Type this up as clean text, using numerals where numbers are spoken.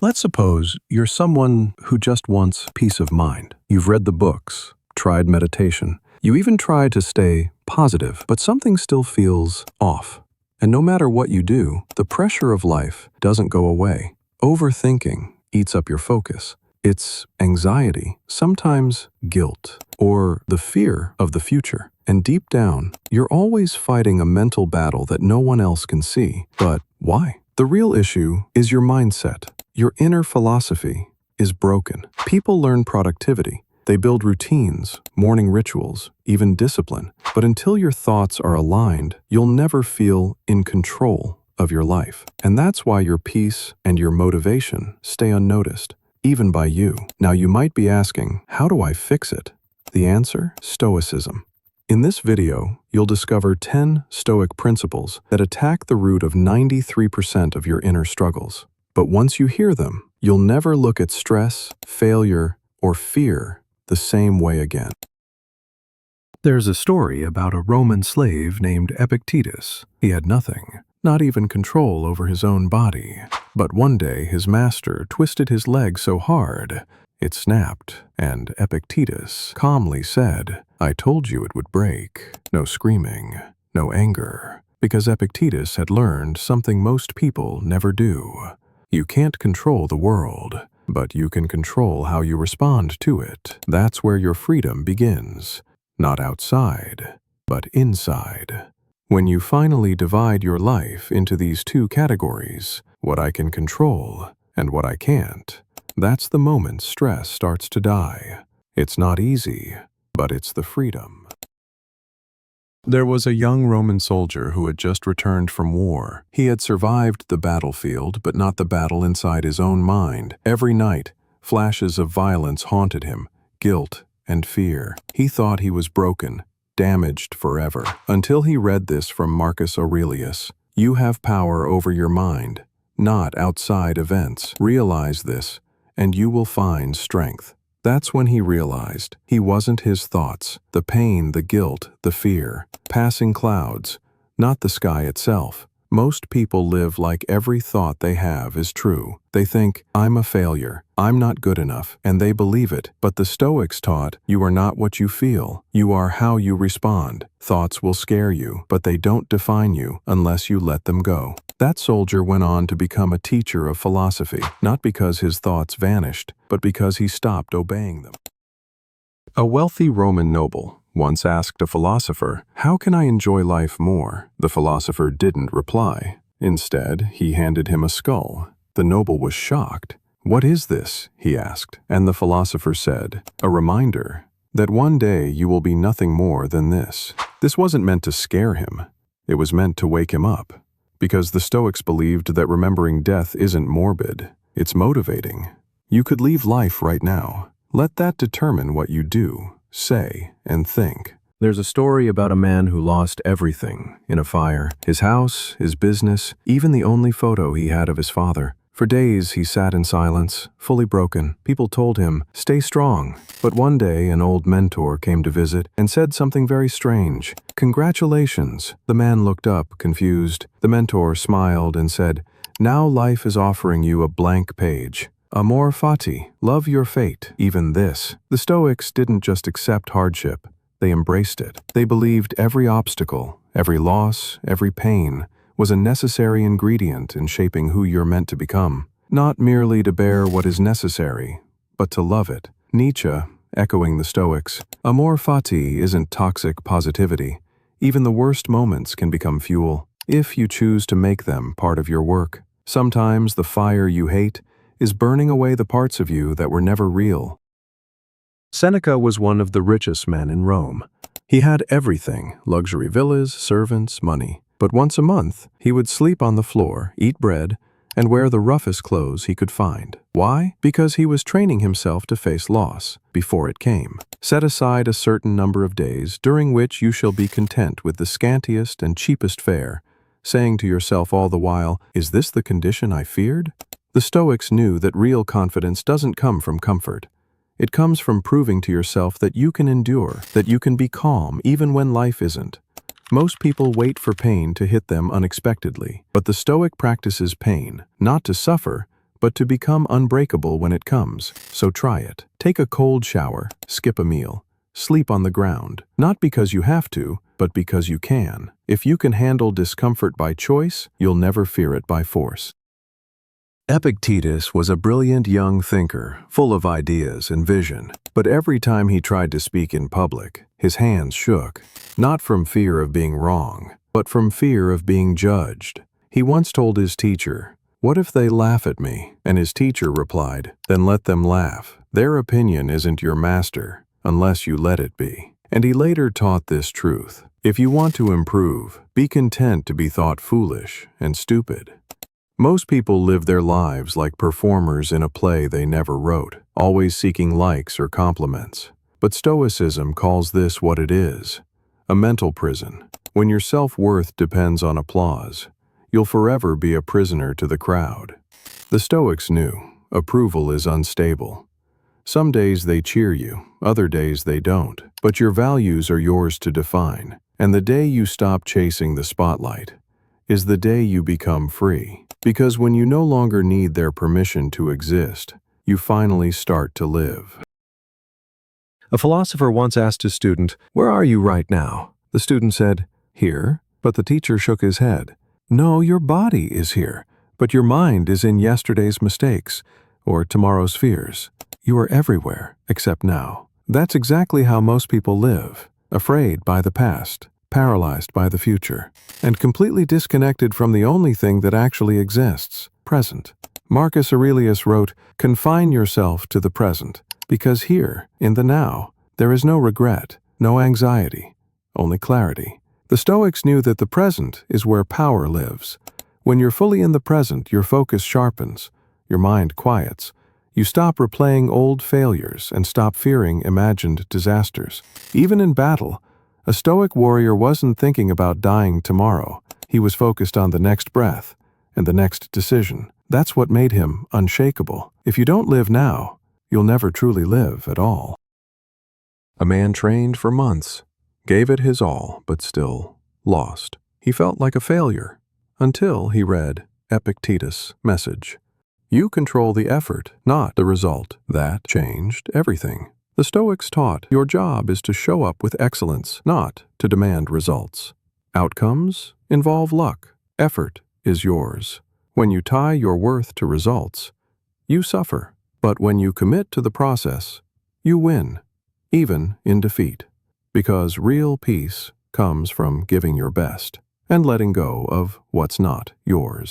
Let's suppose you're someone who just wants peace of mind. You've read the books, tried meditation. You even try to stay positive, but something still feels off. And no matter what you do, the pressure of life doesn't go away. Overthinking eats up your focus. It's anxiety, sometimes guilt, or the fear of the future. And deep down, you're always fighting a mental battle that no one else can see. But why? The real issue is your mindset. Your inner philosophy is broken. People learn productivity. They build routines, morning rituals, even discipline. But until your thoughts are aligned, you'll never feel in control of your life. And that's why your peace and your motivation stay unnoticed, even by you. Now you might be asking, how do I fix it? The answer? Stoicism. In this video, you'll discover 10 Stoic principles that attack the root of 93% of your inner struggles. But once you hear them, you'll never look at stress, failure, or fear the same way again. There's a story about a Roman slave named Epictetus. He had nothing, not even control over his own body. But one day his master twisted his leg so hard, it snapped, and Epictetus calmly said, "I told you it would break." No screaming, no anger, because Epictetus had learned something most people never do. You can't control the world, but you can control how you respond to it. That's where your freedom begins. Not outside, but inside. When you finally divide your life into these two categories, what I can control and what I can't, that's the moment stress starts to die. It's not easy, but it's the freedom. There was a young Roman soldier who had just returned from war. He had survived the battlefield, but not the battle inside his own mind. Every night, flashes of violence haunted him, guilt and fear. He thought he was broken, damaged forever, until he read this from Marcus Aurelius. You have power over your mind, not outside events. Realize this, and you will find strength. That's when he realized he wasn't his thoughts, the pain, the guilt, the fear, passing clouds, not the sky itself. Most people live like every thought they have is true. They think, I'm a failure, I'm not good enough, and they believe it. But the Stoics taught, you are not what you feel, you are how you respond. Thoughts will scare you, but they don't define you unless you let them go. That soldier went on to become a teacher of philosophy, not because his thoughts vanished, but because he stopped obeying them. A wealthy Roman noble once asked a philosopher, "How can I enjoy life more?" The philosopher didn't reply. Instead, he handed him a skull. The noble was shocked. "What is this?" he asked. And the philosopher said, "A reminder that one day you will be nothing more than this." This wasn't meant to scare him. It was meant to wake him up. Because the Stoics believed that remembering death isn't morbid, it's motivating. You could leave life right now. Let that determine what you do, say, and think. There's a story about a man who lost everything in a fire. His house, his business, even the only photo he had of his father. For days he sat in silence, fully broken. People told him, stay strong. But one day an old mentor came to visit and said something very strange. Congratulations. The man looked up, confused. The mentor smiled and said, now life is offering you a blank page. Amor fati, love your fate, even this. The Stoics didn't just accept hardship, they embraced it. They believed every obstacle, every loss, every pain was a necessary ingredient in shaping who you're meant to become. Not merely to bear what is necessary, but to love it. Nietzsche, echoing the Stoics, amor fati isn't toxic positivity. Even the worst moments can become fuel, if you choose to make them part of your work. Sometimes the fire you hate is burning away the parts of you that were never real. Seneca was one of the richest men in Rome. He had everything, luxury villas, servants, money. But once a month, he would sleep on the floor, eat bread, and wear the roughest clothes he could find. Why? Because he was training himself to face loss before it came. Set aside a certain number of days during which you shall be content with the scantiest and cheapest fare, saying to yourself all the while, is this the condition I feared? The Stoics knew that real confidence doesn't come from comfort. It comes from proving to yourself that you can endure, that you can be calm even when life isn't. Most people wait for pain to hit them unexpectedly, but the Stoic practices pain, not to suffer, but to become unbreakable when it comes. So try it. Take a cold shower, skip a meal, sleep on the ground, not because you have to, but because you can. If you can handle discomfort by choice, you'll never fear it by force. Epictetus was a brilliant young thinker, full of ideas and vision, but every time he tried to speak in public, his hands shook, not from fear of being wrong, but from fear of being judged. He once told his teacher, "What if they laugh at me?" And his teacher replied, "Then let them laugh. Their opinion isn't your master, unless you let it be." And he later taught this truth: if you want to improve, be content to be thought foolish and stupid. Most people live their lives like performers in a play they never wrote, always seeking likes or compliments. But Stoicism calls this what it is: a mental prison. When your self-worth depends on applause, you'll forever be a prisoner to the crowd. The Stoics knew approval is unstable. Some days they cheer you, other days they don't, but your values are yours to define. And the day you stop chasing the spotlight is the day you become free. Because when you no longer need their permission to exist, you finally start to live. A philosopher once asked a student, "Where are you right now?" The student said, "Here," but the teacher shook his head. "No, your body is here, but your mind is in yesterday's mistakes or tomorrow's fears. You are everywhere except now." That's exactly how most people live, afraid by the past, paralyzed by the future, and completely disconnected from the only thing that actually exists, present. Marcus Aurelius wrote, "Confine yourself to the present, because here, in the now, there is no regret, no anxiety, only clarity." The Stoics knew that the present is where power lives. When you're fully in the present, your focus sharpens, your mind quiets. You stop replaying old failures and stop fearing imagined disasters. Even in battle, a Stoic warrior wasn't thinking about dying tomorrow. He was focused on the next breath and the next decision. That's what made him unshakable. If you don't live now, you'll never truly live at all. A man trained for months, gave it his all, but still lost. He felt like a failure until he read Epictetus' message. You control the effort, not the result. That changed everything. The Stoics taught your job is to show up with excellence, not to demand results. Outcomes involve luck. Effort is yours. When you tie your worth to results, you suffer. But when you commit to the process, you win, even in defeat. Because real peace comes from giving your best and letting go of what's not yours.